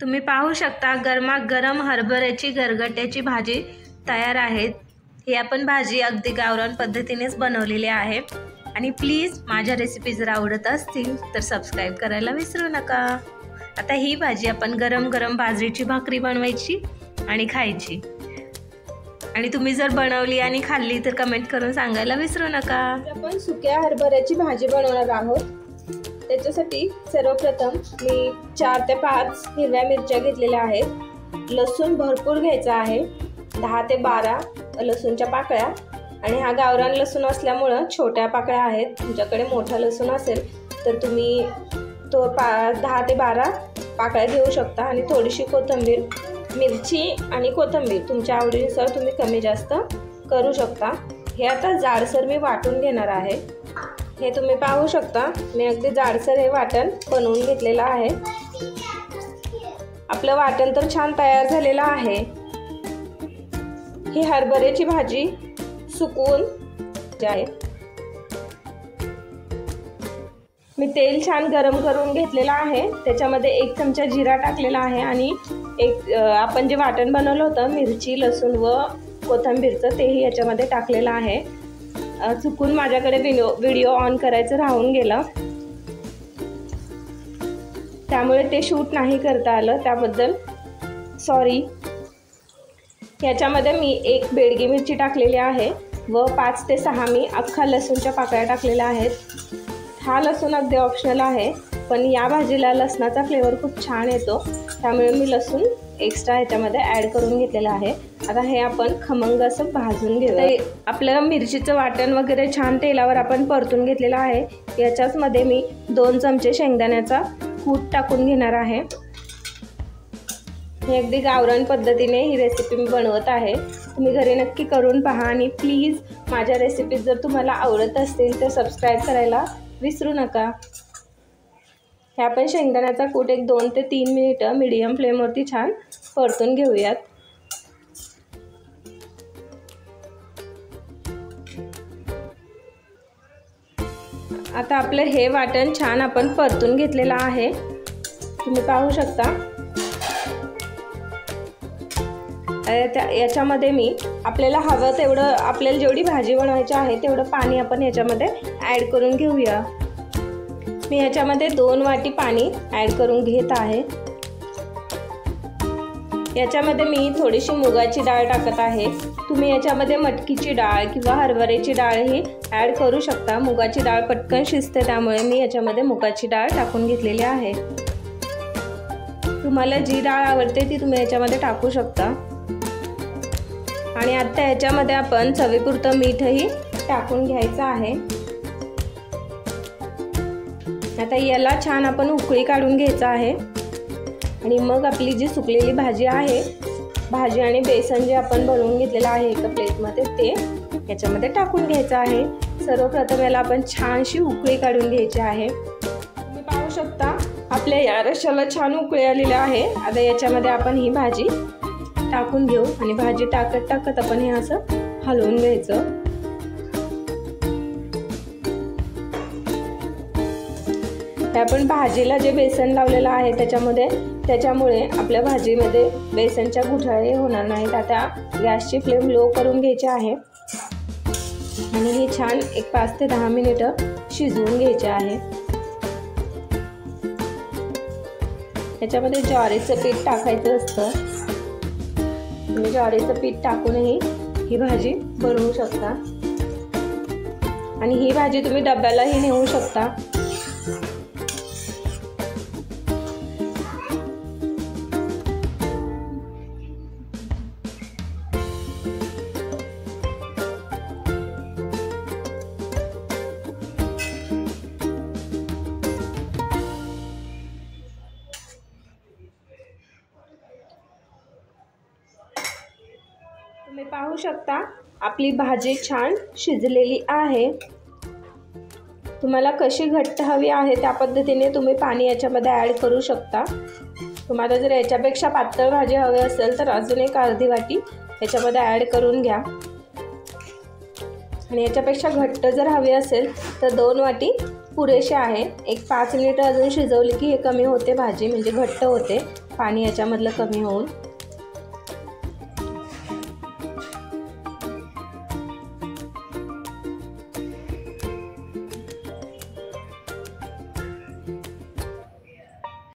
तुम्ही पाहू शकता गरमागरम हरभऱ्याची गरगट्याची भाजी तयार आहे। ही आपण भाजी अगदी गावरान पद्धतीनेच बनवलेली आहे। आणि प्लीज माझ्या रेसिपी जर आवडत असतील तर सबस्क्राईब करायला विसरू नका। आता ही भाजी आपण गरम गरम बाजरीची भाकरी बनवायची आणि खायची। आणि तुम्ही जर बनवली आणि खाल्ली तर कमेंट करून सांगायला विसरू नका। आपण सुक्या हरभऱ्याची भाजी बनवणार आहोत। त्याच्यासाठी सर्वप्रथम मी 4 ते 5 हिरव्या मिरच्या घेतलेल्या आहेत। लसूण भरपूर घ्यायचा आहे, 10 ते 12 लसूणच्या पाकळ्या। आणि हा गावरान लसूण असल्यामुळे छोट्या पाकळ्या आहेत। तुमच्याकडे मोठा लसूण असेल तर तुम्ही तो 10 ते 12 पाकळ्या घेऊ शकता। आणि थोडीशी कोथिंबीर, मिरची आणि कोथिंबीर तुमच्या आवडीनुसार तुम्ही कमी जास्त करू शकता। हे आता जाडसर मी वाटून घेणार आहे। हे तुम्ही पाहू शकता, मी अगदी जाडसर हे वाटण बनवून घेतलेलं आहे। आपलं वाटण तर छान तयार झालेलं आहे। ही हरभऱ्याची भाजी सुकवून आहे। मी तेल छान गरम करून घेतलेलं आहे। त्याच्यामध्ये 1 चमचा जिरा टाकलेला आहे आणि आपण जे वाटण बनवलं होतं मिरची, लसूण व कोथिंबीरचं तेही याच्यामध्ये टाकलेलं आहे। चुकून माझ्याकडे व्हिडिओ ऑन करायचं राहून गेलं, त्यामुळे ते शूट नाही करता आलं, त्याबद्दल सॉरी। याच्यामध्ये मी 1 बेडगी मिरची टाकलेली आहे व 5 ते 6 मी अख्खा लसूणच्या पाकळ्या टाकलेल्या आहेत। हा लसूण अगदी ऑप्शनल आहे, पण या भाजीला लसणाचा फ्लेवर खूप छान येतो, त्यामुळे मी लसूण एक्स्ट्रा ह्याच्यामध्ये ॲड करून घेतलेलं आहे। आता हे आपण खमंग असं भाजून घेऊया। आपलं मिरचीचं वाटण वगैरे छान तेलावर आपण परतून घेतलेलं आहे। याच्याचमध्ये मी 2 चमचे शेंगदाण्याचा कूट टाकून घेणार आहे। हे अगदी गावरान पद्धतीने ही रेसिपी मी बनवत आहे। तुम्ही घरी नक्की करून पहा आणि प्लीज माझ्या रेसिपीज जर तुम्हाला आवडत असतील तर सबस्क्राईब करायला विसरू नका। हे आपण शेंगदाण्याचा कूट एक 2 ते 3 मिनिटं मीडियम फ्लेमवरती छान परतून घेऊयात। आता आपलं हे वाटण छान आपण परतून घेतलेलं आहे, तुम्ही पाहू शकता। याच्यामध्ये मी आपल्याला हवं तेवढं, आपल्याला जेवढी भाजी बनवायची आहे तेवढं पाणी आपण याच्यामध्ये ॲड करून घेऊया। मी याच्यामध्ये 2 वाटी पाणी ॲड करून घेत आहे। याच्यामध्ये मी थोडीशी मुगाची डाळ टाकत आहे। तुम्ही याच्यामध्ये मटकीची डाळ किंवा हरभऱ्याची डाळही ॲड करू शकता। मुगाची डाळ पटकन शिजते, त्यामुळे मी याच्यामध्ये मुगाची डाळ टाकून घेतलेली आहे। तुम्हाला जी डाळ आवडते ती तुम्ही याच्यामध्ये टाकू शकता। आणि आता याच्यामध्ये आपण चवीपुरतं मीठही टाकून घ्यायचं आहे। आता याला छान आपण उकळी काढून घ्यायचं आहे आणि मग आपली जी सुकलेली भाजी आहे, भाजी आणि बेसन जे आपण बनवून घेतलेलं आहे एका प्लेटमध्ये, ते याच्यामध्ये टाकून घ्यायचं आहे। सर्वप्रथम याला आपण छानशी उकळी काढून घ्यायची आहे। तुम्ही पाहू शकता आपल्या या रश्श्याला छान उकळी आलेली आहे। आता याच्यामध्ये आपण ही भाजी टाकून घेऊ आणि भाजी टाकत टाकत आपण हे असं हलवून घ्यायचं। आपण भाजीला जे बेसन लावलेलं आहे त्याच्यामुळे आपल्या भाजीमध्ये बेसनच्या गुठळ्या होणार नाहीत। आता गॅसची फ्लेम लो करून घ्यायची आहे आणि हे छान एक 5 ते 10 मिनिटं शिजवून घ्यायचे आहे। याच्यामध्ये ज्वारीचं पीठ टाकायचं असतं, तुम्ही ज्वारीचं पीठ टाकूनही ही भाजी बनवू शकता आणि ही भाजी तुम्ही डब्यालाही नेऊ शकता। तुम्ही पाहू शकता आपली भाजी छान शिजलेली आहे। तुम्हाला कशी घट्ट हवी आहे त्या पद्धतीने तुम्ही पाणी याच्यामध्ये ॲड करू शकता। तुम्हाला जर याच्यापेक्षा पातळ भाजी हवी असेल तर अजून एक अर्धी वाटी याच्यामध्ये ॲड करून घ्या। आणि याच्यापेक्षा घट्ट जर हवी असेल तर 2 वाटी पुरेसे आहे। एक 5 मिनिटं अजून शिजवली की हे कमी होते भाजी, म्हणजे घट्ट होते। पाणी याच्यामधलं कमी होऊन